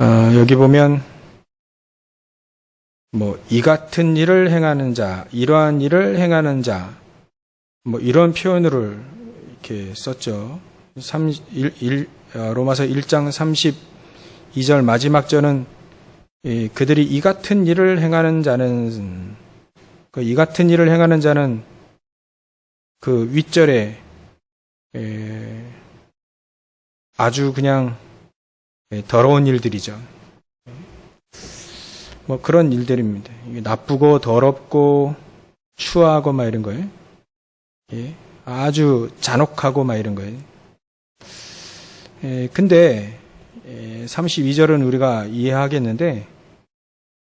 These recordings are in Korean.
여기 보면 이 같은 일을 행하는 자, 이러한 일을 행하는 자, 이런 표현을 이렇게 썼죠. 로마서 1장 32절 마지막 절은 그들이 이 같은 일을 행하는 자는, 이 같은 일을 행하는 자는 그 윗절에 아주 그냥 더러운 일들이죠. 그런 일들입니다. 나쁘고 더럽고 추하고 이런 거예요. 아주 잔혹하고 이런 거예요. 근데 32절은 우리가 이해하겠는데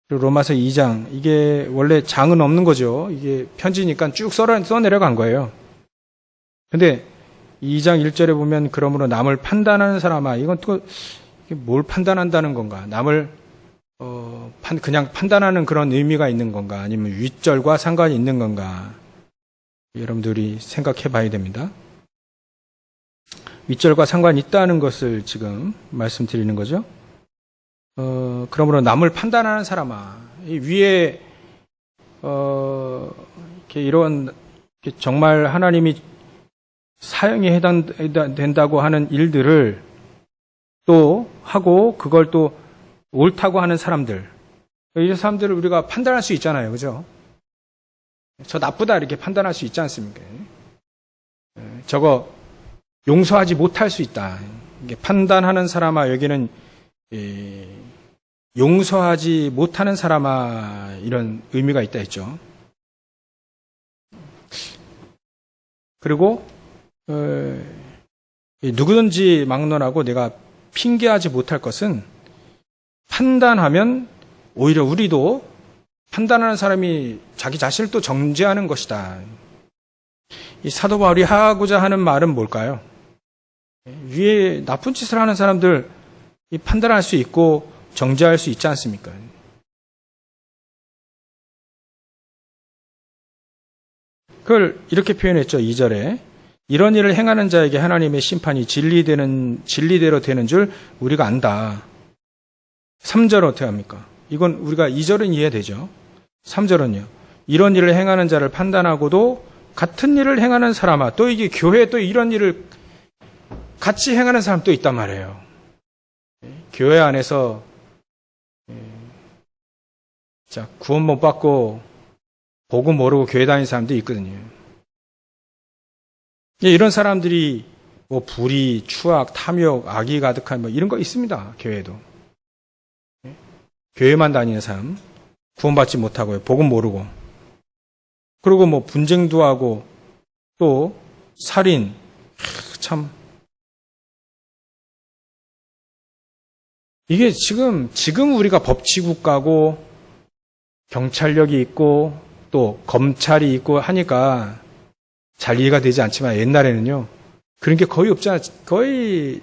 로마서 2장 이게 원래 장은 없는 거죠. 이게 편지니까 쭉 써내려간 거예요. 근데 2장 1절에 보면 그러므로 남을 판단하는 사람아, 이건 또 뭘 판단한다는 건가? 남을 그냥 판단하는 그런 의미가 있는 건가? 아니면 윗절과 상관이 있는 건가? 여러분들이 생각해 봐야 됩니다. 윗절과 상관이 있다는 것을 지금 말씀드리는 거죠. 그러므로 남을 판단하는 사람아, 이 위에 이런 정말 하나님이 사형에 해당된다고 하는 일들을 또 하고 그걸 또 옳다고 하는 사람들, 이 사람들을 우리가 판단할 수 있잖아요. 그죠? 저 나쁘다 이렇게 판단할 수 있지 않습니까? 저거 용서하지 못할 수 있다. 이게 판단하는 사람아, 여기는 용서하지 못하는 사람아, 이런 의미가 있다 했죠. 그리고 누구든지 막론하고 내가 핑계하지 못할 것은, 판단하면 오히려 우리도 판단하는 사람이 자기 자신을 또 정죄하는 것이다. 이 사도 바울이 하고자 하는 말은 뭘까요? 위에 나쁜 짓을 하는 사람들 판단할 수 있고 정죄할 수 있지 않습니까? 그걸 이렇게 표현했죠. 2절에 이런 일을 행하는 자에게 하나님의 심판이 진리대로 되는 줄 우리가 안다. 3절 어떻게 합니까? 이건 우리가 2절은 이해되죠. 3절은요. 이런 일을 행하는 자를 판단하고도 같은 일을 행하는 사람아, 또 이게 교회에 또 이런 일을 같이 행하는 사람 또 있단 말이에요. 교회 안에서 구원 못 받고 복음 모르고 교회 다니는 사람도 있거든요. 이런 사람들이 불의, 추악, 탐욕, 악이 가득한 이런 거 있습니다. 교회에도. 교회만 다니는 사람, 구원받지 못하고요. 복음 모르고. 그리고 분쟁도 하고 또 살인, 참. 이게 지금 우리가 법치국가고 경찰력이 있고 또 검찰이 있고 하니까 잘 이해가 되지 않지만 옛날에는요, 그런 게 거의 없잖아요. 거의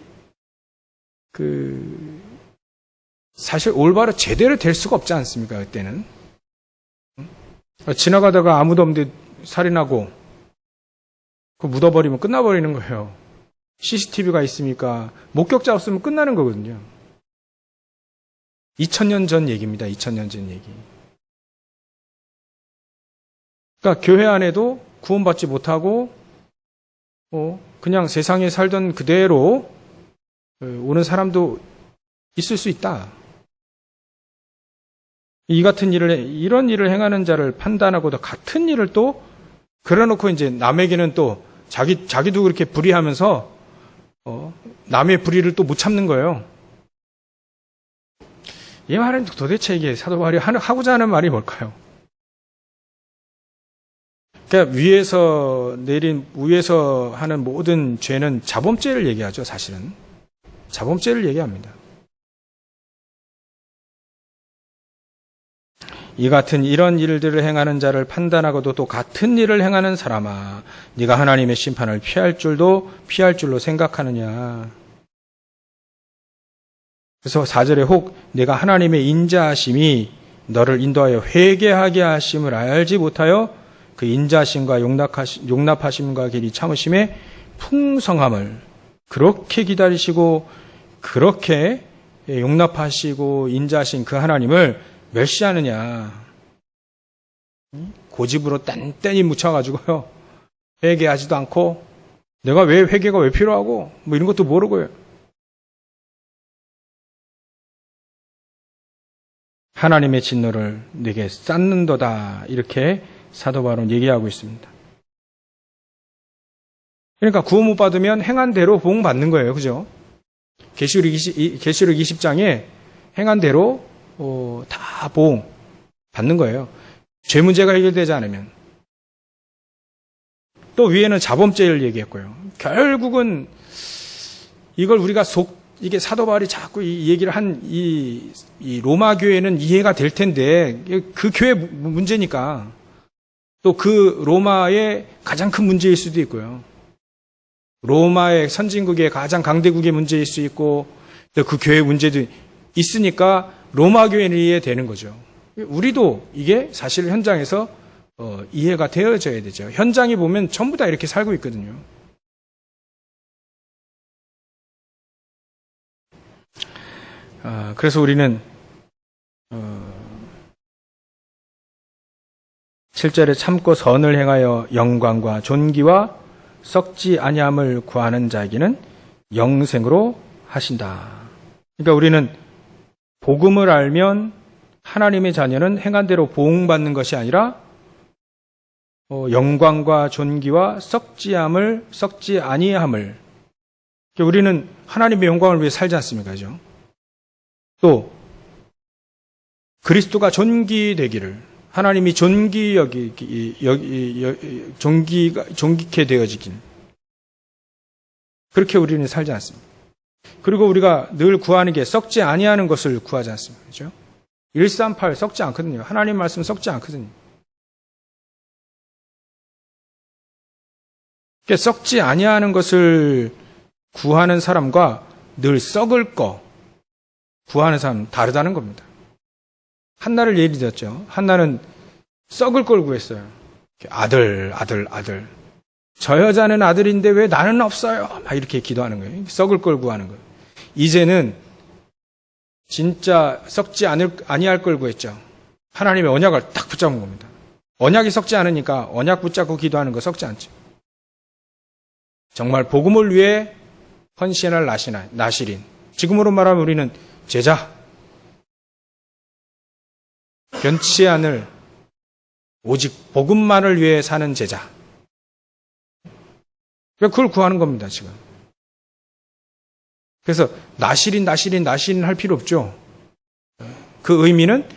사실 올바로 제대로 될 수가 없지 않습니까? 그때는 지나가다가 아무도 없는데 살인하고 묻어버리면 끝나버리는 거예요. CCTV가 있으니까 목격자 없으면 끝나는 거거든요. 2000년 전 얘기입니다. 2000년 전 얘기. 그러니까 교회 안에도 구원받지 못하고 그냥 세상에 살던 그대로 오는 사람도 있을 수 있다. 이런 일을 행하는 자를 판단하고도 같은 일을 또 그려놓고 이제 남에게는 또 자기도 그렇게 불의하면서 남의 불의를 또 못 참는 거예요. 이 말은 도대체 이게 사도 바울이 하고자 하는 말이 뭘까요? 그러니까 위에서 하는 모든 죄는 자범죄를 얘기하죠. 사실은 자범죄를 얘기합니다. 이 같은 이런 일들을 행하는 자를 판단하고도 또 같은 일을 행하는 사람아, 네가 하나님의 심판을 피할 줄로 생각하느냐. 그래서 4절에 혹 내가 하나님의 인자하심이 너를 인도하여 회개하게 하심을 알지 못하여 그 인자하심과 용납하심과 길이 참으심의 풍성함을 그렇게 기다리시고 그렇게 용납하시고 인자하신 그 하나님을 멸시하느냐. 고집으로 딴딴히 묻혀가지고요. 회개하지도 않고 내가 왜 회개가 왜 필요하고 뭐 이런 것도 모르고요. 하나님의 진노를 내게 쌓는도다. 이렇게 사도 바울은 얘기하고 있습니다. 그러니까 구원 못 받으면 행한 대로 보응 받는 거예요. 그죠? 계시록 20장에 행한 대로 다 보응 받는 거예요. 죄 문제가 해결되지 않으면. 또 위에는 자범죄를 얘기했고요. 결국은 이걸 우리가 이게 사도 바울이 자꾸 이 얘기를 한 이 로마 교회는 이해가 될 텐데 그 교회 문제니까 또 그 로마의 가장 큰 문제일 수도 있고요. 로마의 선진국의 가장 강대국의 문제일 수 있고 또 그 교회 문제도 있으니까 로마 교회는 이해되는 거죠. 우리도 이게 사실 현장에서 이해가 되어져야 되죠. 현장에 보면 전부 다 이렇게 살고 있거든요. 그래서 우리는 7절에 참고 선을 행하여 영광과 존귀와 썩지 아니함을 구하는 자에게는 영생으로 하신다. 그러니까 우리는 복음을 알면 하나님의 자녀는 행한 대로 보응받는 것이 아니라 영광과 존귀와 썩지 아니함을 그러니까 우리는 하나님의 영광을 위해 살지 않습니까? 그죠? 또 그리스도가 존귀되기를 하나님이 존귀케 되어지길 그렇게 우리는 살지 않습니다. 그리고 우리가 늘 구하는 게 썩지 아니하는 것을 구하지 않습니다. 그죠? 138 썩지 않거든요. 하나님 말씀 썩지 않거든요. 그러니까 썩지 아니하는 것을 구하는 사람과 늘 썩을 거 구하는 사람은 다르다는 겁니다. 한나를 예를 들었죠. 한나는 썩을 걸 구했어요. 아들. 저 여자는 아들인데 왜 나는 없어요? 막 이렇게 기도하는 거예요. 썩을 걸 구하는 거예요. 이제는 진짜 썩지 아니할 걸 구했죠. 하나님의 언약을 딱 붙잡은 겁니다. 언약이 썩지 않으니까 언약 붙잡고 기도하는 거 썩지 않죠. 정말 복음을 위해 헌신할 나실인. 지금으로 말하면 우리는 제자. 변치 않을 오직 복음만을 위해 사는 제자. 그걸 구하는 겁니다, 지금. 그래서 나실인 할 필요 없죠. 그 의미는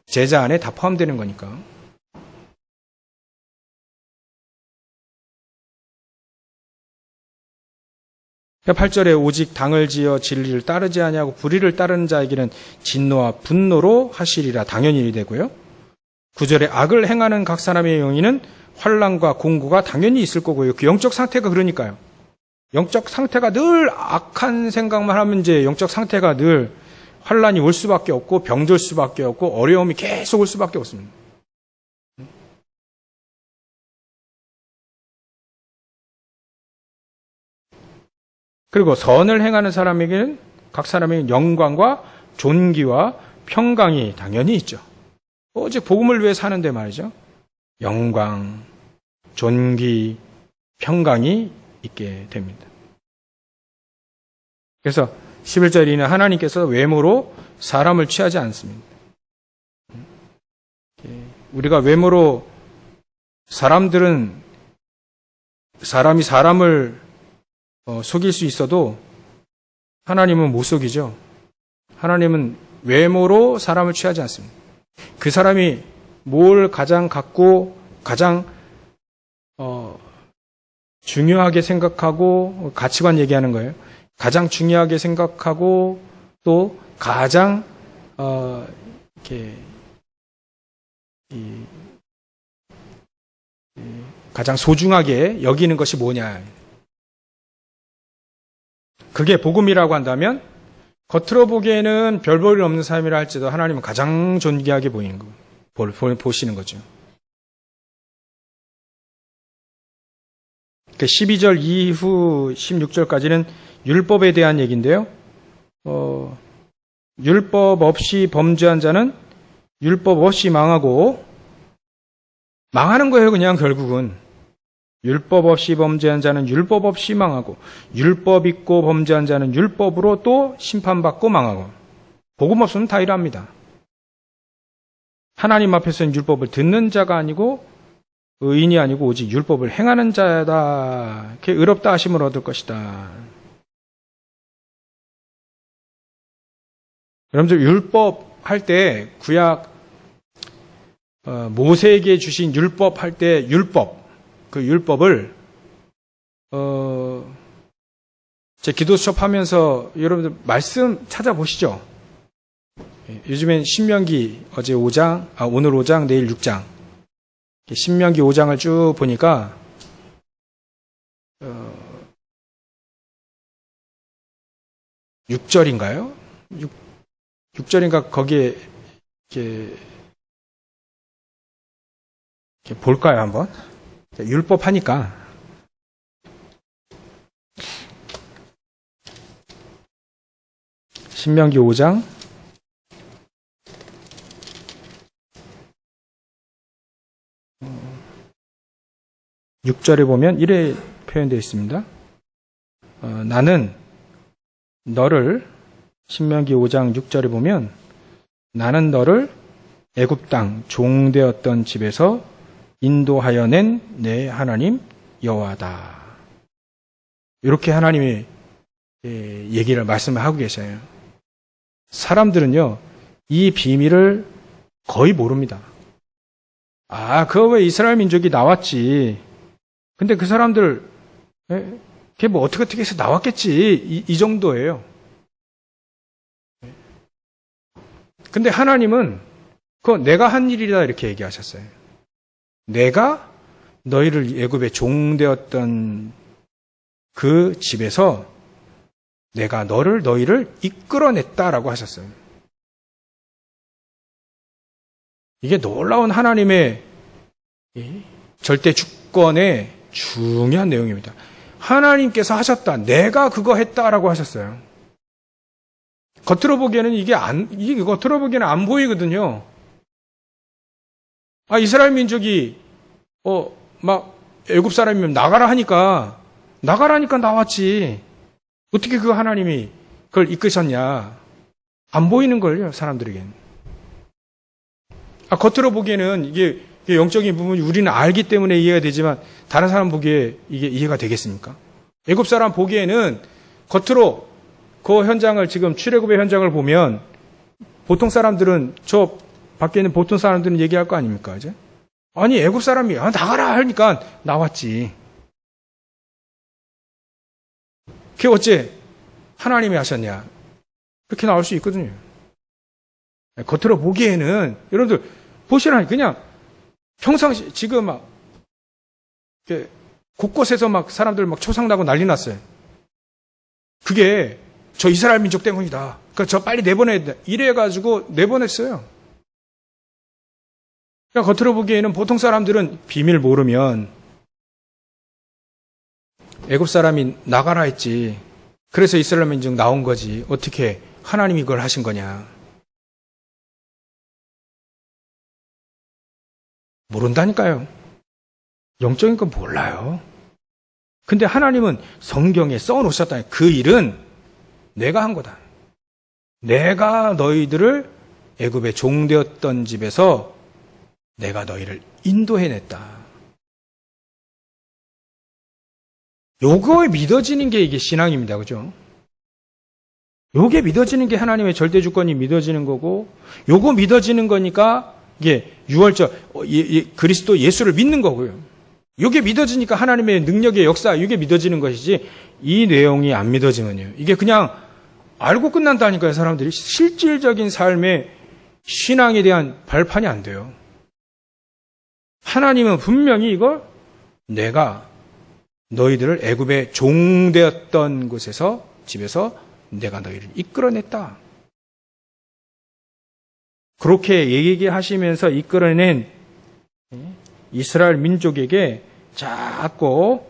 제자 안에 다 포함되는 거니까. 그러니까 8절에 오직 당을 지어 진리를 따르지 아니하고 불의를 따르는 자에게는 진노와 분노로 하시리라 당연히 되고요. 9절에 악을 행하는 각 사람의 영이는 환난과 공고가 당연히 있을 거고요. 그 영적 상태가 그러니까요. 영적 상태가 늘 악한 생각만 하면 이제 영적 상태가 늘 환난이 올 수밖에 없고 병들 수밖에 없고 어려움이 계속 올 수밖에 없습니다. 그리고 선을 행하는 사람에게는 각 사람의 영광과 존귀와 평강이 당연히 있죠. 오직 복음을 위해 사는데 말이죠. 영광, 존귀, 평강이 있게 됩니다. 그래서 11절에는 하나님께서 외모로 사람을 취하지 않습니다. 우리가 외모로 사람이 사람을 속일 수 있어도 하나님은 못 속이죠. 하나님은 외모로 사람을 취하지 않습니다. 그 사람이 뭘 가장 갖고 가장 중요하게 생각하고 가치관 얘기하는 거예요. 가장 중요하게 생각하고 또 가장 가장 소중하게 여기는 것이 뭐냐. 그게 복음이라고 한다면 겉으로 보기에는 별 볼일 없는 사람이라 할지라도 하나님은 가장 존귀하게 보이는 거, 보시는 거죠. 12절 이후 16절까지는 율법에 대한 얘기인데요. 율법 없이 범죄한 자는 율법 없이 망하고, 망하는 거예요, 그냥 결국은. 율법 없이 범죄한 자는 율법 없이 망하고, 율법 있고 범죄한 자는 율법으로 또 심판받고 망하고. 복음 없으면 다 이랍니다. 하나님 앞에서는 율법을 듣는 자가 아니고 의인이 아니고 오직 율법을 행하는 자다. 이렇게 의롭다 하심을 얻을 것이다. 여러분들 율법 할 때 구약 모세에게 주신 율법 할 때 그 율법을 제 기도 수업하면서 여러분들 말씀 찾아보시죠. 요즘엔 신명기 오늘 5장 내일 6장 신명기 5장을 쭉 보니까 6절인가요? 6절인가 거기에 이렇게 볼까요 한번? 율법 하니까 신명기 5장 6절에 보면 이래 표현되어 있습니다. 나는 너를 신명기 5장 6절에 보면 나는 너를 애굽 땅 종되었던 집에서 인도하여 낸 내 하나님 여호와다. 이렇게 하나님이 얘기를 말씀을 하고 계셔요. 사람들은요 이 비밀을 거의 모릅니다. 그거 왜 이스라엘 민족이 나왔지? 근데 그 사람들 걔 뭐 어떻게 해서 나왔겠지 이 정도예요. 근데 하나님은 그거 내가 한 일이다 이렇게 얘기하셨어요. 내가 너희를 애굽에 종되었던 그 집에서 내가 너희를 이끌어냈다라고 하셨어요. 이게 놀라운 하나님의 절대 주권의 중요한 내용입니다. 하나님께서 하셨다. 내가 그거 했다라고 하셨어요. 겉으로 보기에는 이게 겉으로 보기에는 안 보이거든요. 이스라엘 민족이 막 애굽 사람이면 나가라니까 나왔지. 어떻게 그 하나님이 그걸 이끄셨냐? 안 보이는 걸요, 사람들에게는. 겉으로 보기에는 이게 영적인 부분이 우리는 알기 때문에 이해가 되지만 다른 사람 보기에 이게 이해가 되겠습니까? 애굽 사람 보기에는 겉으로 그 현장을 지금 출애굽의 현장을 보면 보통 사람들은 저 밖에 있는 보통 사람들은 얘기할 거 아닙니까? 이제? 아니 애굽 사람이 나가라 하니까 나왔지. 그게 어째 하나님이 하셨냐? 그렇게 나올 수 있거든요. 겉으로 보기에는 여러분들 보시라니 그냥 평상시 지금 막 곳곳에서 막 사람들 막 초상나고 난리 났어요. 그게 저 이스라엘 민족 때문이다. 그러니까 저 빨리 내보내야 돼. 이래가지고 내보냈어요. 그러니까 겉으로 보기에는 보통 사람들은 비밀 모르면 애굽 사람이 나가라 했지. 그래서 이스라엘 민족 나온 거지. 어떻게 하나님이 그걸 하신 거냐. 모른다니까요. 영적인 건 몰라요. 근데 하나님은 성경에 써놓으셨다니 그 일은 내가 한 거다. 내가 너희들을 애굽에 종되었던 집에서 내가 너희를 인도해냈다. 요거에 믿어지는 게 이게 신앙입니다. 그죠? 요게 믿어지는 게 하나님의 절대 주권이 믿어지는 거고 요거 믿어지는 거니까 이게 유월절 그리스도 예수를 믿는 거고요. 이게 믿어지니까 하나님의 능력의 역사 이게 믿어지는 것이지 이 내용이 안 믿어지면요. 이게 그냥 알고 끝난다니까요. 사람들이 실질적인 삶의 신앙에 대한 발판이 안 돼요. 하나님은 분명히 이걸 내가 너희들을 애굽에 종되었던 곳에서 집에서 내가 너희를 이끌어냈다. 그렇게 얘기하시면서 이끌어낸 이스라엘 민족에게 자꾸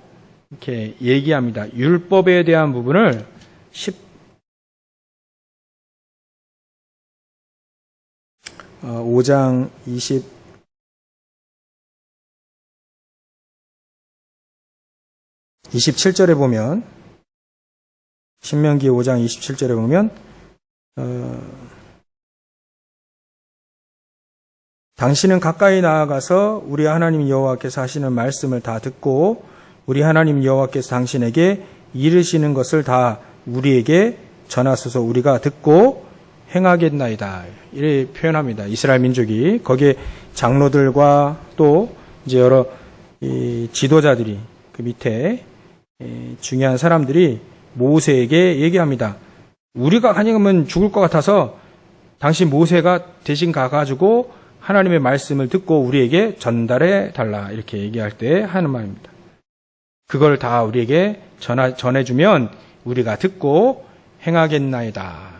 이렇게 얘기합니다. 율법에 대한 부분을 5장 27절에 보면, 신명기 5장 27절에 보면 당신은 가까이 나아가서 우리 하나님 여호와께서 하시는 말씀을 다 듣고 우리 하나님 여호와께서 당신에게 이르시는 것을 다 우리에게 전하소서. 우리가 듣고 행하겠나이다. 이렇게 표현합니다. 이스라엘 민족이. 거기에 장로들과 또 이제 여러 지도자들이, 그 밑에 중요한 사람들이 모세에게 얘기합니다. 우리가 가면 죽을 것 같아서 당신 모세가 대신 가가지고 하나님의 말씀을 듣고 우리에게 전달해 달라. 이렇게 얘기할 때 하는 말입니다. 그걸 다 우리에게 전해주면 우리가 듣고 행하겠나이다.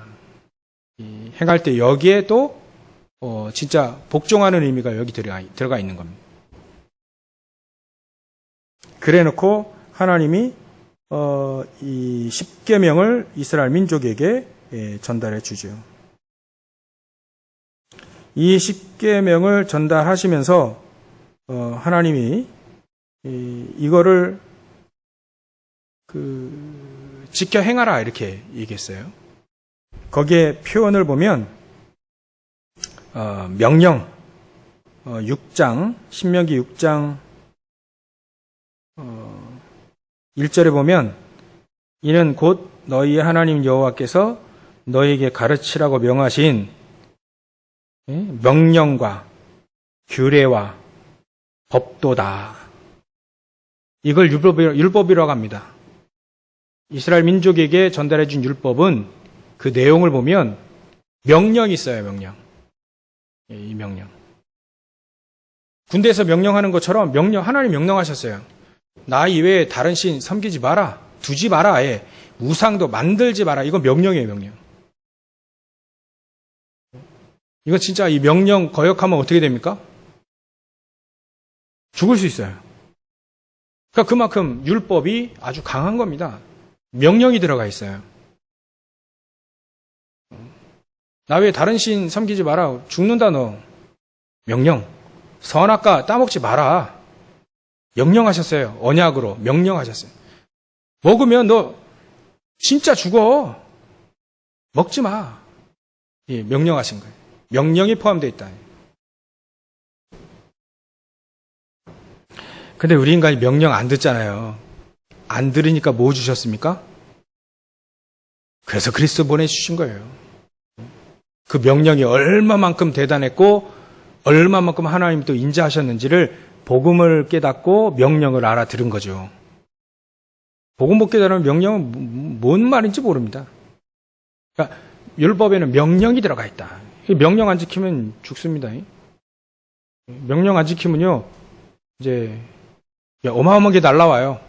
행할 때 여기에 또 진짜 복종하는 의미가 여기 들어가 있는 겁니다. 그래놓고 하나님이 이 십계명을 이스라엘 민족에게 전달해 주죠. 이 십계명을 전달하시면서 하나님이 이거를 지켜 행하라 이렇게 얘기했어요. 거기에 표현을 보면 명령 6장 신명기 6장 1절에 보면 이는 곧 너희의 하나님 여호와께서 너희에게 가르치라고 명하신 명령과 규례와 법도다. 이걸 율법이라고 합니다. 이스라엘 민족에게 전달해 준 율법은 그 내용을 보면 명령이 있어요. 명령. 이 명령. 군대에서 명령하는 것처럼 하나님 명령하셨어요. 나 이외에 다른 신 섬기지 마라. 두지 마라. 아예. 우상도 만들지 마라. 이건 명령이에요. 명령. 이거 진짜 이 명령 거역하면 어떻게 됩니까? 죽을 수 있어요. 그러니까 그만큼 율법이 아주 강한 겁니다. 명령이 들어가 있어요. 나 외에 다른 신 섬기지 마라. 죽는다 너. 명령. 선악과 따먹지 마라. 명령하셨어요. 언약으로 명령하셨어요. 먹으면 너 진짜 죽어. 먹지 마. 예, 명령하신 거예요. 명령이 포함되어 있다. 근데 우리 인간이 명령 안 듣잖아요. 안 들으니까 뭐 주셨습니까? 그래서 그리스도 보내주신 거예요. 그 명령이 얼마만큼 대단했고 얼마만큼 하나님이 또 인자하셨는지를 복음을 깨닫고 명령을 알아들은 거죠. 복음 못 깨달으면 명령은 뭔 말인지 모릅니다. 그러니까 율법에는 명령이 들어가 있다. 명령 안 지키면 죽습니다. 명령 안 지키면요, 이제 어마어마한 게 날라와요.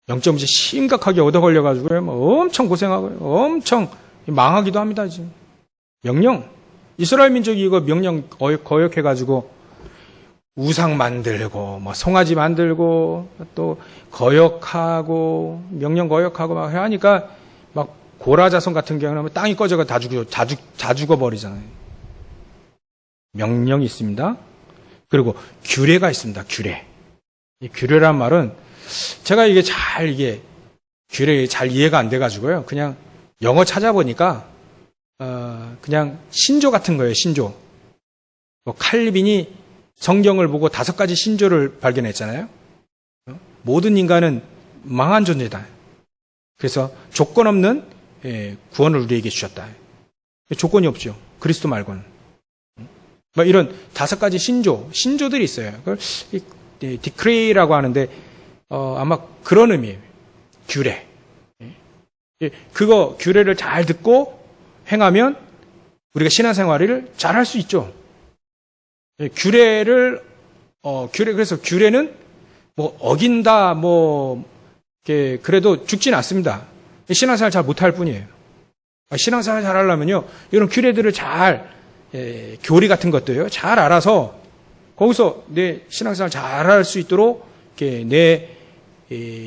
0점 이제 심각하게 얻어 걸려가지고요, 엄청 고생하고 엄청 망하기도 합니다. 지금. 명령. 이스라엘 민족이 이거 명령 거역해가지고 우상 만들고, 송아지 만들고, 또 거역하고, 명령 거역하고 막 하니까 막 고라자손 같은 경우는 땅이 꺼져가 다 죽어버리잖아요. 명령이 있습니다. 그리고 규례가 있습니다. 규례. 이 규례란 말은 제가 이게 규례 잘 이해가 안 돼가지고요. 그냥 영어 찾아보니까 그냥 신조 같은 거예요. 신조. 칼빈이 성경을 보고 5가지 신조를 발견했잖아요. 모든 인간은 망한 존재다. 그래서 조건 없는 구원을 우리에게 주셨다. 조건이 없죠. 그리스도 말고는. 이런 5가지 신조들이 있어요. 그걸 디크레이라고 하는데 아마 그런 의미예요. 규례. 그거 규례를 잘 듣고 행하면 우리가 신앙생활을 잘 할 수 있죠. 그래서 규례는 어긴다, 그래도 죽지는 않습니다. 신앙생활 잘 못할 뿐이에요. 신앙생활 잘 하려면요, 이런 규례들을 교리 같은 것도요, 잘 알아서, 거기서 내 신앙생활 잘 할 수 있도록, 내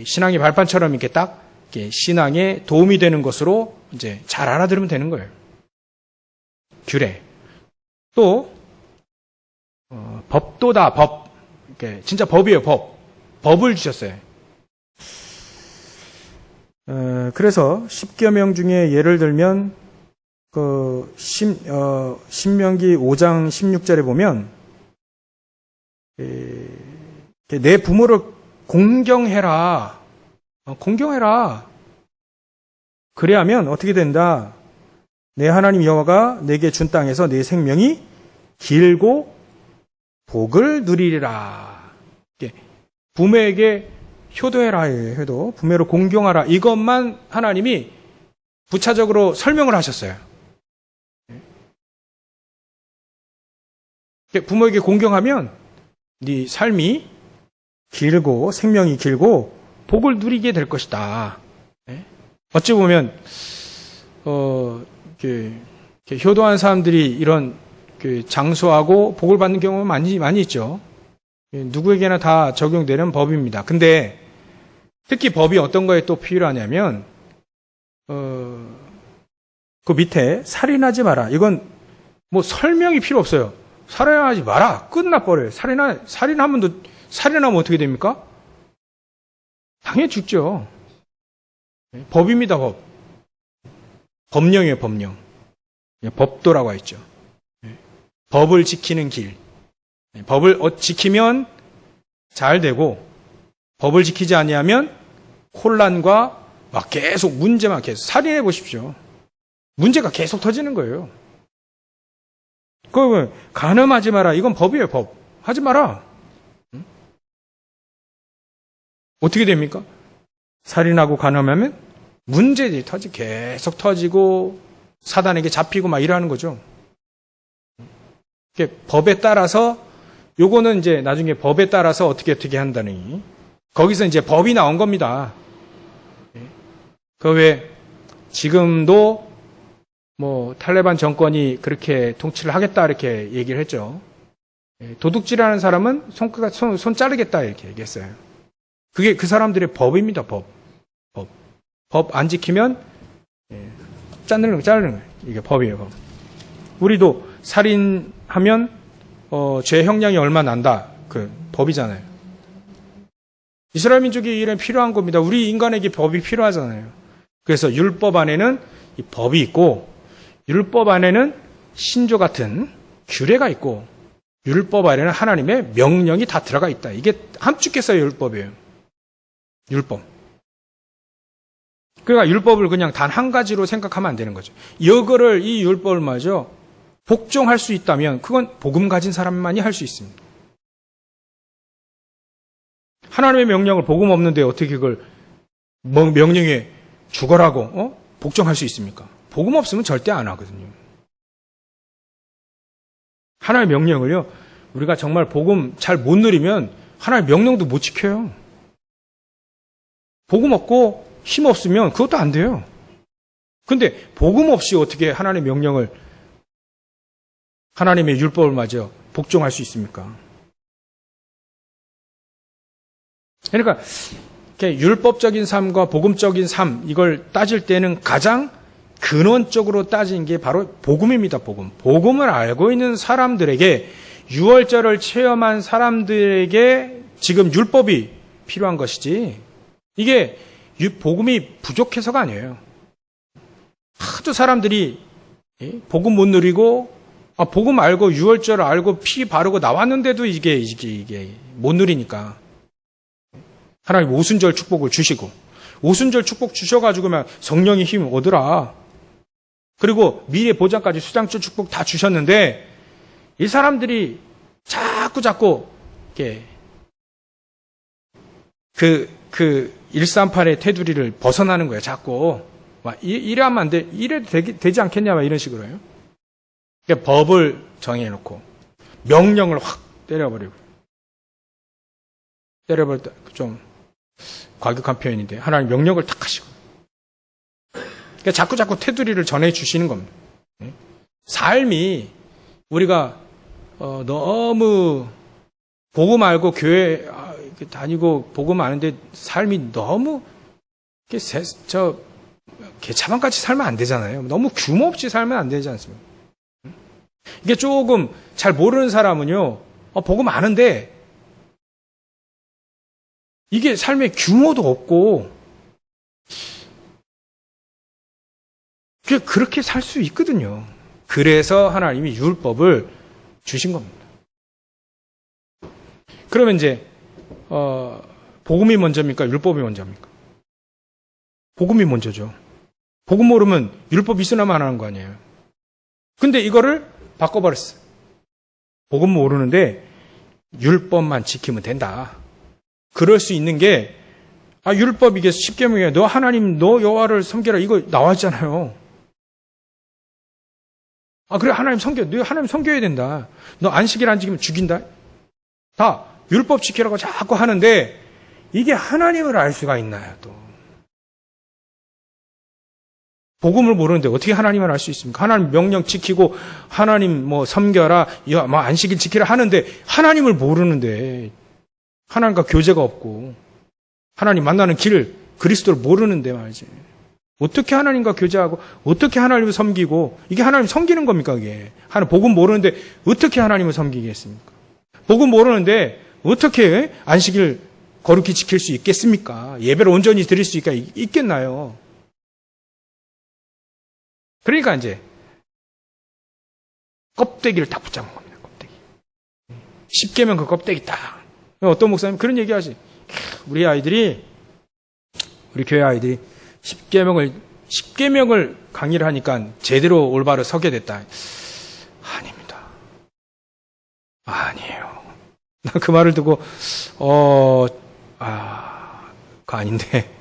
신앙의 발판처럼 이렇게 딱, 신앙에 도움이 되는 것으로 이제 잘 알아들으면 되는 거예요. 규례. 또 법도다, 법. 진짜 법이에요, 법. 법을 주셨어요. 그래서 10여 명 중에 예를 들면 신명기 5장 16절에 보면 내 부모를 공경해라. 공경해라. 그래야면 어떻게 된다? 내 하나님 여호와가 내게 준 땅에서 내 생명이 길고 복을 누리리라. 부모에게 효도해라. 효도. 부모를 공경하라. 이것만 하나님이 부차적으로 설명을 하셨어요. 부모에게 공경하면 네 삶이 길고 생명이 길고 복을 누리게 될 것이다. 어찌 보면 효도한 사람들이 이런 장수하고 복을 받는 경우가 많이 있죠. 누구에게나 다 적용되는 법입니다. 근데 특히 법이 어떤 거에 또 필요하냐면 그 밑에 살인하지 마라. 이건 뭐 설명이 필요 없어요. 살인하지 마라. 끝나버려요. 살인하면 어떻게 됩니까? 당연히 죽죠. 법입니다, 법. 법령이에요, 법령. 법도라고 했죠. 법을 지키는 길. 법을 지키면 잘 되고, 법을 지키지 아니하면 혼란과 막 계속 문제만 계속 살인해 보십시오. 문제가 계속 터지는 거예요. 간음하지 마라. 이건 법이에요, 법. 하지 마라. 어떻게 됩니까? 살인하고 간음하면 문제들이 계속 터지고 사단에게 잡히고 막 이러는 거죠. 법에 따라서 요거는 이제 나중에 법에 따라서 어떻게 한다니. 거기서 이제 법이 나온 겁니다. 그 외에 지금도 뭐 탈레반 정권이 그렇게 통치를 하겠다 이렇게 얘기를 했죠. 도둑질하는 사람은 손 자르겠다 이렇게 얘기했어요. 그게 그 사람들의 법입니다. 법 안 지키면 자르는 거예요. 이게 법이에요. 법. 우리도 살인하면 죄 형량이 얼마 난다. 그 법이잖아요. 이스라엘 민족이 이런 필요한 겁니다. 우리 인간에게 법이 필요하잖아요. 그래서 율법 안에는 이 법이 있고 율법 안에는 신조 같은 규례가 있고 율법 안에는 하나님의 명령이 다 들어가 있다. 이게 함축해서 율법이에요. 율법. 그러니까 율법을 그냥 단 한 가지로 생각하면 안 되는 거죠. 이거를 이 율법을 말이죠. 복종할 수 있다면 그건 복음 가진 사람만이 할 수 있습니다. 하나님의 명령을 복음 없는데 어떻게 그걸 명령에 죽어라고 복종할 수 있습니까? 복음 없으면 절대 안 하거든요. 하나님의 명령을요. 우리가 정말 복음 잘 못 누리면 하나님의 명령도 못 지켜요. 복음 없고 힘 없으면 그것도 안 돼요. 근데 복음 없이 어떻게 하나님의 명령을 하나님의 율법을 맞아 복종할 수 있습니까? 그러니까 율법적인 삶과 복음적인 삶 이걸 따질 때는 가장 근원적으로 따진 게 바로 복음입니다. 복음. 복음을 알고 있는 사람들에게 유월절을 체험한 사람들에게 지금 율법이 필요한 것이지 이게 복음이 부족해서가 아니에요. 하도 사람들이 복음 못 누리고 복음 알고 유월절 알고 피 바르고 나왔는데도 이게 못 누리니까 하나님 오순절 축복을 주시고 오순절 축복 주셔가지고만 성령의 힘 얻으라. 그리고 미래 보장까지 수장절 축복 다 주셨는데 이 사람들이 자꾸 이렇게 그 138의 테두리를 벗어나는 거예요. 자꾸 이래하면 안 돼. 이래도 되지 않겠냐 막 이런 식으로요. 그러니까 법을 정해놓고 명령을 확 때려버릴 때 좀 과격한 표현인데 하나님 명령을 탁 하시고 그러니까 자꾸 테두리를 전해주시는 겁니다. 삶이 우리가 너무 복음 알고 교회 다니고 복음 아는데 삶이 너무 개차반같이 살면 안 되잖아요. 너무 규모 없이 살면 안 되지 않습니까? 이게 조금 잘 모르는 사람은요, 복음 아는데, 이게 삶의 규모도 없고, 그렇게 살 수 있거든요. 그래서 하나님이 율법을 주신 겁니다. 그러면 이제, 복음이 먼저입니까? 율법이 먼저입니까? 복음이 먼저죠. 복음 모르면 율법 있으나만 하는 거 아니에요. 근데 이거를 바꿔버렸어. 복음 모르는데 율법만 지키면 된다. 그럴 수 있는 게, 율법 이게 10계명이야. 너 하나님, 너 여호와를 섬겨라. 이거 나와 있잖아요. 그래, 하나님 섬겨. 너 하나님 섬겨야 된다. 너 안식일 안 지키면 죽인다. 다 율법 지키라고 자꾸 하는데, 이게 하나님을 알 수가 있나요, 또? 복음을 모르는데 어떻게 하나님을 알 수 있습니까? 하나님 명령 지키고, 하나님 섬겨라, 안식일 지키라 하는데, 하나님을 모르는데, 하나님과 교제가 없고, 하나님 만나는 길, 그리스도를 모르는데 말이지. 어떻게 하나님과 교제하고, 어떻게 하나님을 섬기고, 이게 하나님 섬기는 겁니까, 이게? 복음 모르는데, 어떻게 하나님을 섬기겠습니까? 복음 모르는데, 어떻게 안식일 거룩히 지킬 수 있겠습니까? 예배를 온전히 드릴 수 있겠나요? 그러니까 이제 껍데기를 딱 붙잡은 겁니다. 껍데기. 10계명 그 껍데기 딱. 어떤 목사님 그런 얘기하지. 우리 교회 아이들이 10계명을 강의를 하니까 제대로 올바로 서게 됐다. 아닙니다. 아니에요. 나 그 말을 듣고 그거 아닌데.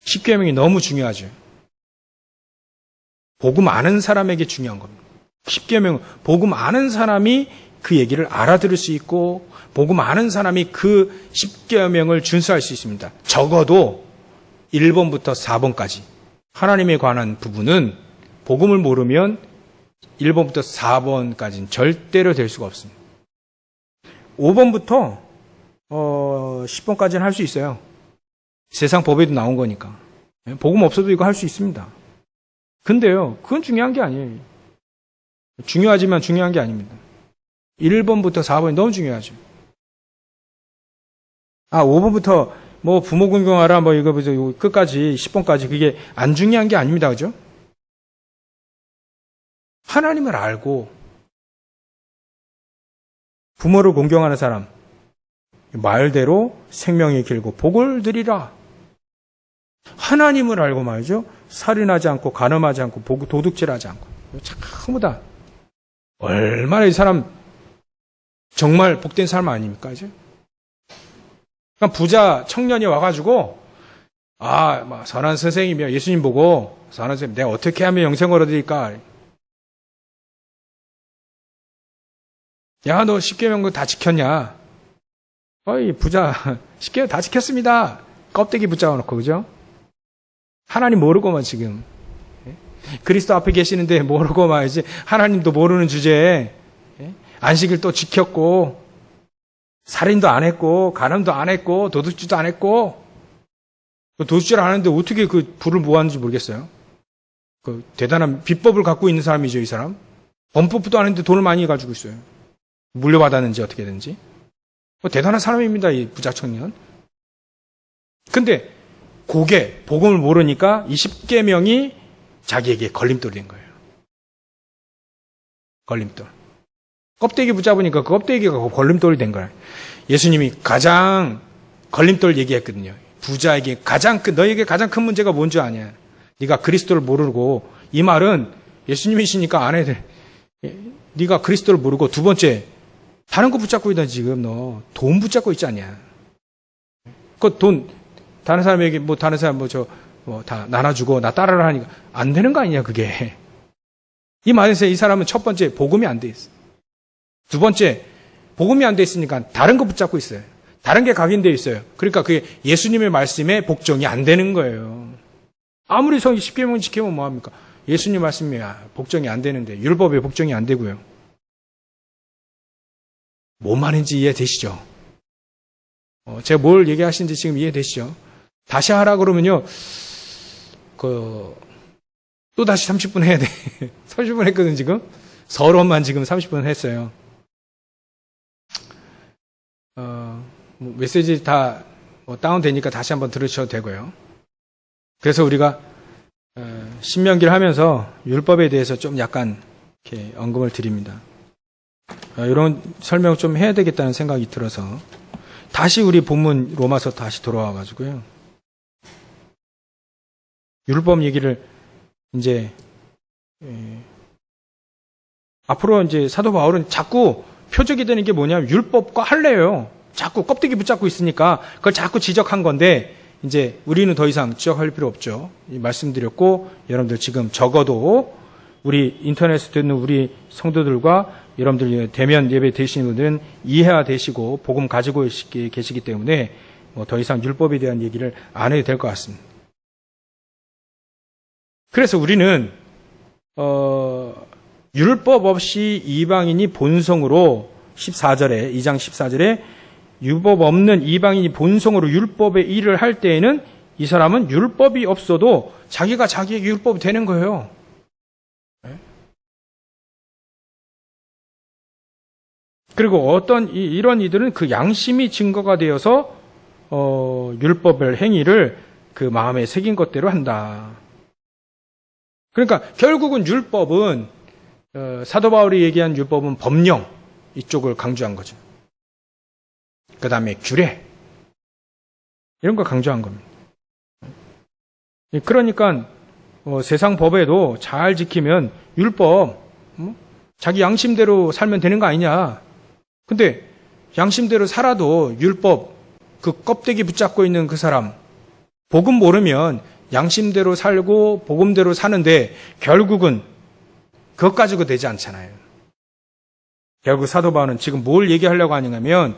10계명이 너무 중요하죠. 복음 아는 사람에게 중요한 겁니다. 10계명은 복음 아는 사람이 그 얘기를 알아들을 수 있고, 복음 아는 사람이 그 10계명을 준수할 수 있습니다. 적어도 1번부터 4번까지 하나님에 관한 부분은 복음을 모르면 1번부터 4번까지는 절대로 될 수가 없습니다. 5번부터 10번까지는 할 수 있어요. 세상 법에도 나온 거니까. 복음 없어도 이거 할 수 있습니다. 근데요, 그건 중요한 게 아니에요. 중요하지만 중요한 게 아닙니다. 1번부터 4번이 너무 중요하죠. 5번부터 부모 공경하라 이거 끝까지 10번까지 그게 안 중요한 게 아닙니다. 그죠? 하나님을 알고 부모를 공경하는 사람 말대로 생명이 길고 복을 드리라. 하나님을 알고 말이죠. 살인하지 않고 간음하지 않고 도둑질하지 않고. 전부 다 얼마나 이 사람 정말 복된 삶 아닙니까? 이제? 그러니까 부자 청년이 와가지고 선한 선생이며 예수님 보고 선한 선생님 내가 어떻게 하면 영생을 얻으릴까? 야, 너 10계명 다 지켰냐? 어이 부자 10계명 다 지켰습니다. 껍데기 붙잡아놓고 그죠? 하나님 모르고만 지금 그리스도 앞에 계시는데 모르고만 이제 하나님도 모르는 주제에 안식일 또 지켰고 살인도 안 했고 간음도 안 했고 도둑질도 안 했고 도둑질 안 하는데 어떻게 그 불을 모았는지 모르겠어요. 그 대단한 비법을 갖고 있는 사람이죠, 이 사람. 범법도 안 했는데 돈을 많이 가지고 있어요. 물려받았는지 어떻게든지. 대단한 사람입니다, 이 부자 청년. 근데 그게 복음을 모르니까 이 10계명이 자기에게 걸림돌이 된 거예요. 걸림돌. 껍데기 붙잡으니까 그 껍데기가 걸림돌이 된 거예요. 예수님이 가장 걸림돌 얘기했거든요. 부자에게 너에게 가장 큰 문제가 뭔 줄 아냐. 네가 그리스도를 모르고, 이 말은 예수님이시니까 안 해도 네가 그리스도를 모르고, 두 번째 다른 거 붙잡고 있다. 지금 너 돈 붙잡고 있지 않냐. 그 돈 다른 사람에게 다른 사람 다 나눠주고 나 따라라 하니까 안 되는 거 아니냐 그게. 이 말에서 이 사람은 첫 번째 복음이 안 돼 있어. 두 번째 복음이 안 돼 있으니까 다른 거 붙잡고 있어요. 다른 게 각인되어 있어요. 그러니까 그게 예수님의 말씀에 복종이 안 되는 거예요. 아무리 성경 10계명 지키면 뭐합니까? 예수님 말씀이 복종이 안 되는데, 율법에 복종이 안 되고요. 뭔 말인지 이해되시죠? 제가 뭘 얘기하시는지 지금 이해되시죠? 다시 하라 그러면요, 또 다시 30분 해야 돼. 30분 했거든, 지금. 서론만 지금 30분 했어요. 메시지 다 다운되니까 다시 한번 들으셔도 되고요. 그래서 우리가 신명기를 하면서 율법에 대해서 좀 약간 이렇게 언급을 드립니다. 이런 설명 좀 해야 되겠다는 생각이 들어서 다시 우리 본문 로마서 다시 돌아와 가지고요. 율법 얘기를 이제 앞으로 이제 사도 바울은 자꾸 표적이 되는 게 뭐냐면 율법과 할례예요. 자꾸 껍데기 붙잡고 있으니까 그걸 자꾸 지적한 건데 이제 우리는 더 이상 지적할 필요 없죠. 말씀드렸고 여러분들 지금 적어도 우리 인터넷에 듣는 우리 성도들과 여러분들 대면 예배 되시는 분들은 이해가 되시고 복음 가지고 계시기 때문에 더 이상 율법에 대한 얘기를 안 해도 될 것 같습니다. 그래서 우리는 율법 없이 이방인이 본성으로 14절에 2장 14절에 율법 없는 이방인이 본성으로 율법의 일을 할 때에는 이 사람은 율법이 없어도 자기가 자기에게 율법이 되는 거예요. 그리고 이런 이들은 그 양심이 증거가 되어서 율법의 행위를 그 마음에 새긴 것대로 한다. 그러니까 결국은 율법은 사도 바울이 얘기한 율법은 법령 이쪽을 강조한 거죠. 그 다음에 규례 이런 걸 강조한 겁니다. 그러니까 세상 법에도 잘 지키면 율법 자기 양심대로 살면 되는 거 아니냐. 근데 양심대로 살아도 율법 그 껍데기 붙잡고 있는 그 사람 복음 모르면 양심대로 살고 복음대로 사는데 결국은 그것 가지고 되지 않잖아요. 결국 사도 바울은 지금 뭘 얘기하려고 하냐면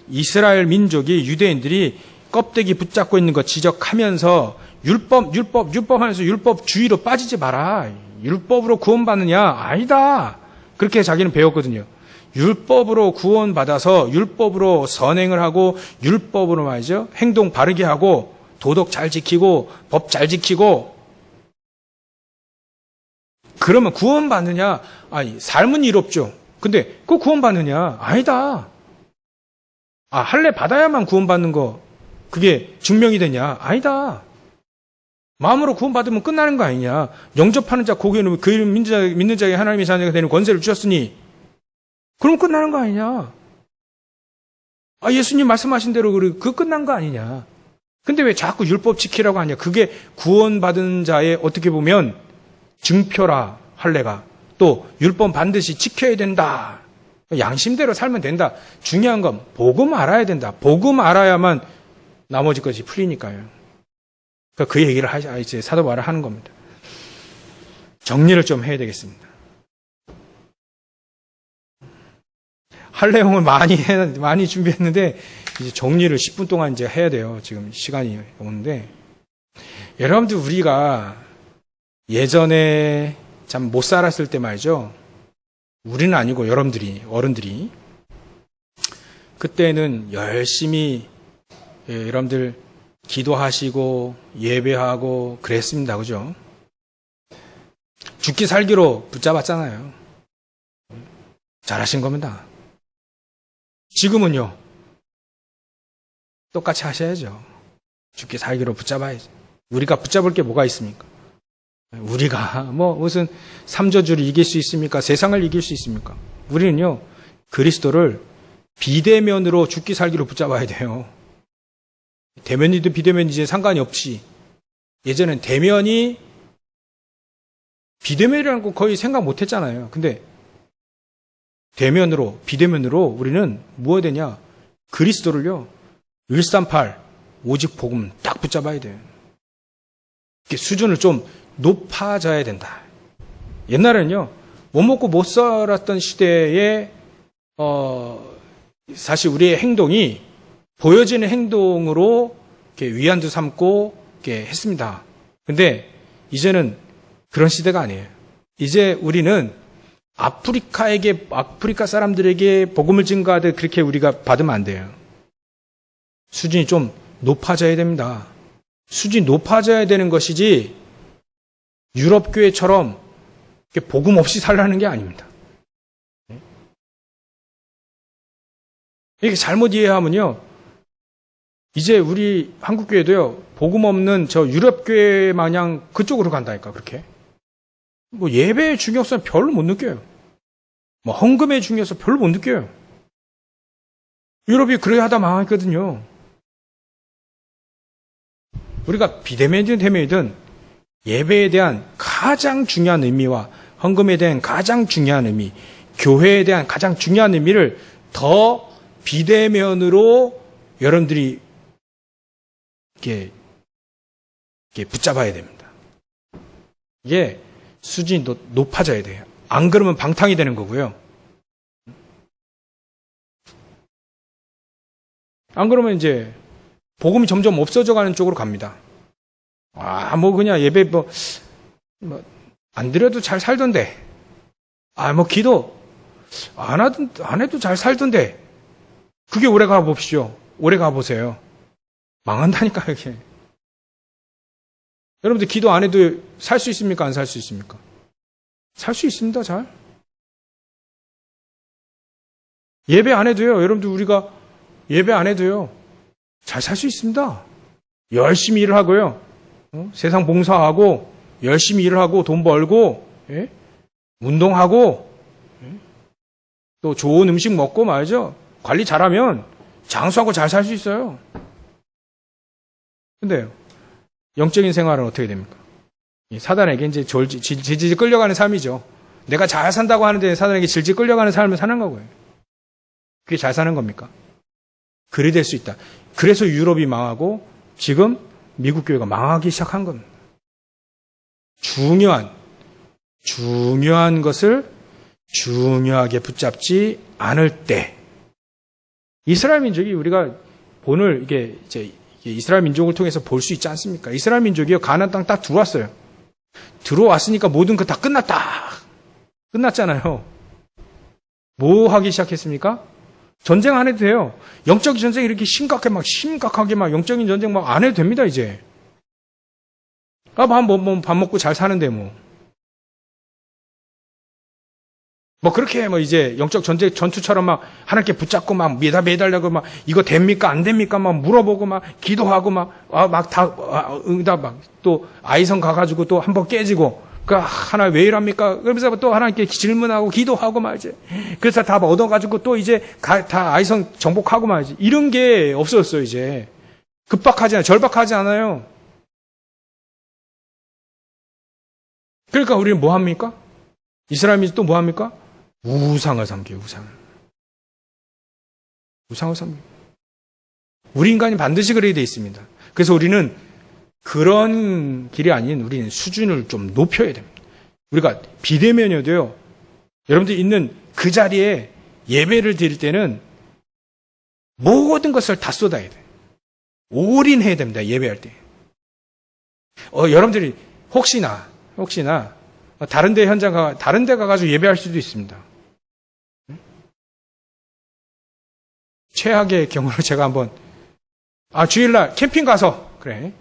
이스라엘 민족이 유대인들이 껍데기 붙잡고 있는 거 지적하면서 율법 하면서 율법주의로 빠지지 마라. 율법으로 구원받느냐? 아니다. 그렇게 자기는 배웠거든요. 율법으로 구원받아서 율법으로 선행을 하고 율법으로 말이죠. 행동 바르게 하고 도덕 잘 지키고 법 잘 지키고 그러면 구원받느냐? 아니 삶은 이롭죠. 근데 그 구원받느냐? 아니다. 할례 받아야만 구원받는 거 그게 증명이 되냐? 아니다. 마음으로 구원받으면 끝나는 거 아니냐? 영접하는 자 고기는 그 이름 믿는 자에게 하나님의 자녀가 되는 권세를 주셨으니 그럼 끝나는 거 아니냐? 예수님 말씀하신 대로 그 끝난 거 아니냐? 근데 왜 자꾸 율법 지키라고 하냐? 그게 구원받은 자의 어떻게 보면 증표라 할례가 또 율법 반드시 지켜야 된다. 양심대로 살면 된다. 중요한 건 복음 알아야 된다. 복음 알아야만 나머지 것이 풀리니까요. 그러니까 그 얘기를 이제 사도 바울은 하는 겁니다. 정리를 좀 해야 되겠습니다. 할 내용을 많이 준비했는데 이제 정리를 10분 동안 이제 해야 돼요. 지금 시간이 오는데 여러분들 우리가 예전에 참 못 살았을 때 말이죠. 우리는 아니고 여러분들이 어른들이 그때는 열심히 여러분들 기도하시고 예배하고 그랬습니다. 그죠? 죽기 살기로 붙잡았잖아요. 잘하신 겁니다. 지금은요. 똑같이 하셔야죠. 죽기 살기로 붙잡아야죠. 우리가 붙잡을 게 뭐가 있습니까? 우리가 무슨 삼저주를 이길 수 있습니까? 세상을 이길 수 있습니까? 우리는요. 그리스도를 비대면으로 죽기 살기로 붙잡아야 돼요. 대면이든 비대면이든 이제 상관이 없이 예전엔 대면이 비대면이라는 거 거의 생각 못 했잖아요. 근데 대면으로 비대면으로 우리는 무엇이 되냐? 그리스도를요. 138 오직 복음 딱 붙잡아야 돼요. 이렇게 수준을 좀 높아져야 된다. 옛날에는요. 못 먹고 못 살았던 시대에 사실 우리의 행동이 보여지는 행동으로 이렇게 위안도 삼고 이렇게 했습니다. 근데 이제는 그런 시대가 아니에요. 이제 우리는 아프리카 사람들에게 복음을 증거하듯 그렇게 우리가 받으면 안 돼요. 수준이 좀 높아져야 됩니다. 수준이 높아져야 되는 것이지 유럽 교회처럼 복음 없이 살라는 게 아닙니다. 이게 잘못 이해하면요, 이제 우리 한국 교회도요, 복음 없는 저 유럽 교회 마냥 그쪽으로 간다니까, 그렇게. 뭐 예배의 중요성 별로 못 느껴요. 뭐 헌금의 중요성 별로 못 느껴요. 유럽이 그래야 하다 망했거든요. 우리가 비대면이든 대면이든 예배에 대한 가장 중요한 의미와 헌금에 대한 가장 중요한 의미, 교회에 대한 가장 중요한 의미를 더 비대면으로 여러분들이 이렇게 붙잡아야 됩니다. 이게 수준이 높아져야 돼요. 안 그러면 방탕이 되는 거고요. 안 그러면 이제 복음이 점점 없어져 가는 쪽으로 갑니다. 뭐 그냥 예배 안 드려도 잘 살던데. 기도 안 해도 잘 살던데. 그게 오래 가봅시오. 오래 가보세요. 망한다니까, 이게. 여러분들 기도 안 해도 살 수 있습니까? 안 살 수 있습니까? 살 수 있습니다, 잘. 예배 안 해도요, 여러분들 우리가 예배 안 해도요, 잘 살 수 있습니다. 열심히 일을 하고요, 세상 봉사하고, 열심히 일을 하고, 돈 벌고, 예? 운동하고, 예? 또 좋은 음식 먹고 말이죠. 관리 잘하면 장수하고 잘 살 수 있어요. 근데요, 영적인 생활은 어떻게 됩니까? 사단에게 이제 질질 끌려가는 삶이죠. 내가 잘 산다고 하는데 사단에게 질질 끌려가는 삶을 사는 거고요. 그게 잘 사는 겁니까? 그리 될 수 있다. 그래서 유럽이 망하고 지금 미국 교회가 망하기 시작한 겁니다. 중요한 것을 중요하게 붙잡지 않을 때, 이스라엘 민족이 우리가 오늘 이게 이스라엘 민족을 통해서 볼 수 있지 않습니까? 이스라엘 민족이요, 가나안 땅 딱 들어왔어요. 들어왔으니까 모든 거 다 끝났다. 끝났잖아요. 뭐 하기 시작했습니까? 전쟁 안 해도 돼요. 영적인 전쟁 이렇게 심각하게 영적인 전쟁 안 해도 됩니다, 이제. 밥 먹고 잘 사는데 그렇게 이제 영적 전쟁 전투처럼 하나님께 붙잡고 매달려고 이거 됩니까? 안 됩니까? 물어보고 기도하고 응답 또 아이성 가가지고 또 한번 깨지고 하나 왜 이랍니까? 그러면서 또 하나님께 질문하고 기도하고 말이지. 그래서 다 얻어가지고 또 이제 다 아이성 정복하고 말이지. 이런 게 없었어요, 이제. 절박하지 않아요. 그러니까 우리는 뭐 합니까? 이스라엘 민족 또 뭐 합니까? 우상을 섬겨요, 우상을 섬겨요. 우리 인간이 반드시 그래야 돼 있습니다. 그래서 우리는 그런 길이 아닌 우리는 수준을 좀 높여야 됩니다. 우리가 비대면이어도요, 여러분들 있는 그 자리에 예배를 드릴 때는 모든 것을 다 쏟아야 돼요. 올인해야 됩니다, 예배할 때. 여러분들이 혹시나 다른 데 가가지고 예배할 수도 있습니다. 최악의 경우로 제가 한번, 주일날 캠핑 가서, 그래.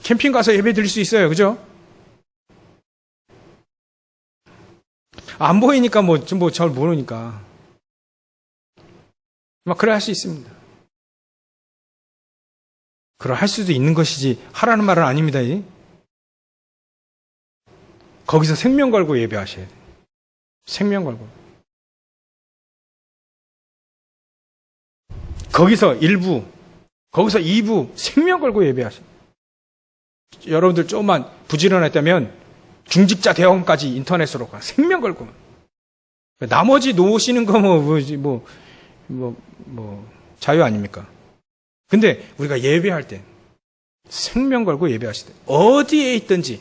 캠핑 가서 예배 드릴 수 있어요. 그죠? 안 보이니까 잘 모르니까. 그래 할 수 있습니다. 그래 할 수도 있는 것이지, 하라는 말은 아닙니다. 거기서 생명 걸고 예배하셔야 돼요. 생명 걸고. 거기서 1부, 거기서 2부 생명 걸고 예배하셔야 돼요. 여러분들 조금만 부지런했다면 중직자 대학원까지 인터넷으로 생명 걸고. 나머지 놓으시는 거 자유 아닙니까? 근데 우리가 예배할 때 생명 걸고 예배하실 때 어디에 있든지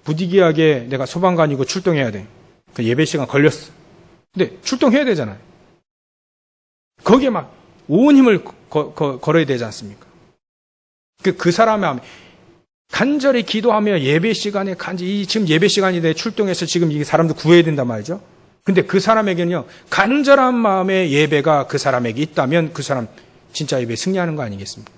부득이하게 내가 소방관이고 출동해야 돼. 그 예배 시간 걸렸어. 근데 출동해야 되잖아요. 거기에 온 힘을 걸어야 되지 않습니까? 그 사람의 마음에 간절히 기도하며 예배 시간에 지금 예배 시간인데 출동해서 지금 이 사람도 구해야 된단 말이죠. 근데 그 사람에게는요, 간절한 마음의 예배가 그 사람에게 있다면 그 사람 진짜 예배 승리하는 거 아니겠습니까?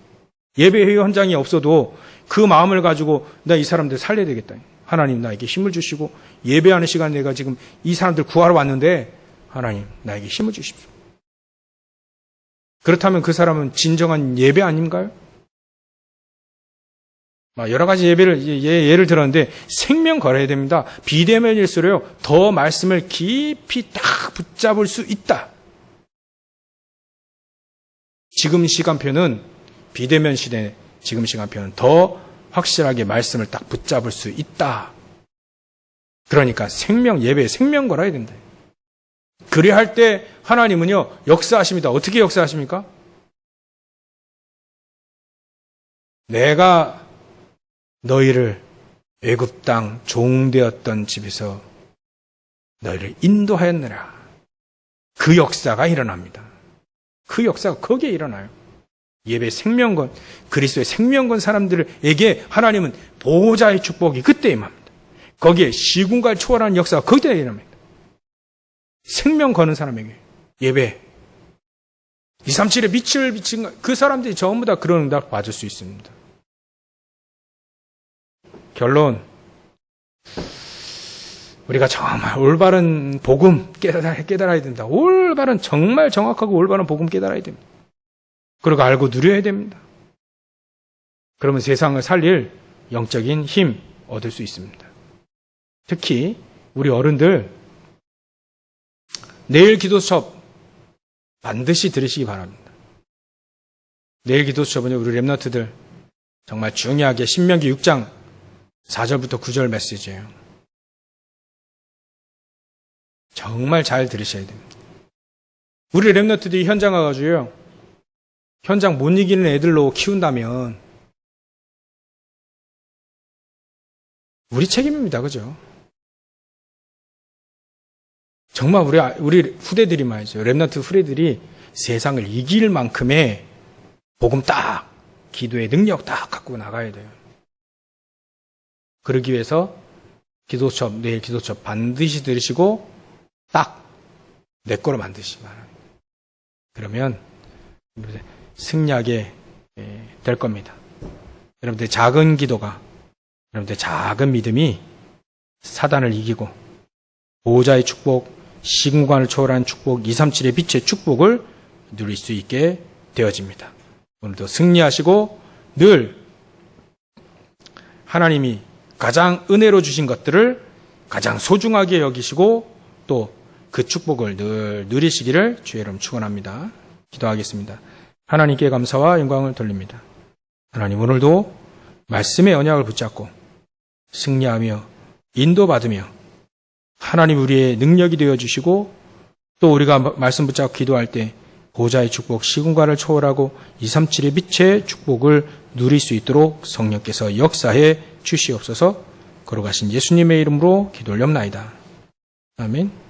예배 회의 현장이 없어도 그 마음을 가지고 나 이 사람들 살려야 되겠다. 하나님 나에게 힘을 주시고 예배하는 시간 내가 지금 이 사람들 구하러 왔는데 하나님 나에게 힘을 주십시오. 그렇다면 그 사람은 진정한 예배 아닌가요? 여러 가지 예를 들었는데 생명 걸어야 됩니다. 비대면일수록 더 말씀을 깊이 딱 붙잡을 수 있다. 지금 시간표는 비대면 시대 지금 시간표는 더 확실하게 말씀을 딱 붙잡을 수 있다. 그러니까 생명 예배 생명 걸어야 된다. 그래야 할 때 하나님은요 역사하십니다. 어떻게 역사하십니까? 내가 너희를 애굽 땅 종되었던 집에서 너희를 인도하였느라. 그 역사가 일어납니다. 그 역사가 거기에 일어나요. 예배 생명건, 그리스도의 생명건 사람들에게 하나님은 보호자의 축복이 그때 임합니다. 거기에 시군가를 초월하는 역사가 거기에 일어납니다. 생명 거는 사람에게 예배 237에 빛을 비친 그 사람들이 전부 다 그런 응답을 받을 수 있습니다. 결론, 우리가 정말 올바른 복음 깨달아야 됩니다. 올바른 정말 정확하고 올바른 복음 깨달아야 됩니다. 그리고 알고 누려야 됩니다. 그러면 세상을 살릴 영적인 힘 얻을 수 있습니다. 특히 우리 어른들 내일 기도 수업 반드시 들으시기 바랍니다. 내일 기도 수업은요 우리 렘넌트들 정말 중요하게 신명기 6장 4절부터 9절 메시지예요. 정말 잘 들으셔야 됩니다. 우리 렘넌트들이 현장 가가지고요. 현장 못 이기는 애들로 키운다면 우리 책임입니다. 그죠? 정말 우리 후대들이 말이죠. 렘넌트 후대들이 세상을 이길 만큼의 복음 딱, 기도의 능력 딱 갖고 나가야 돼요. 그러기 위해서 기도첩, 내일 기도첩 반드시 들으시고 딱 내 거로 만드시기 바랍니다. 그러면 승리하게 될 겁니다. 여러분들 작은 기도가, 여러분들 작은 믿음이 사단을 이기고 보호자의 축복, 시공간을 초월한 축복, 237의 빛의 축복을 누릴 수 있게 되어집니다. 오늘도 승리하시고 늘 하나님이 가장 은혜로 주신 것들을 가장 소중하게 여기시고 또 그 축복을 늘 누리시기를 주의 이름 축원합니다. 기도하겠습니다. 하나님께 감사와 영광을 돌립니다. 하나님 오늘도 말씀의 언약을 붙잡고 승리하며 인도받으며 하나님 우리의 능력이 되어주시고 또 우리가 말씀 붙잡고 기도할 때 보호자의 축복, 시공간을 초월하고 237의 빛의 축복을 누릴 수 있도록 성령께서 역사해 주시옵소서. 걸어가신 예수님의 이름으로 기도 올렵나이다. 아멘.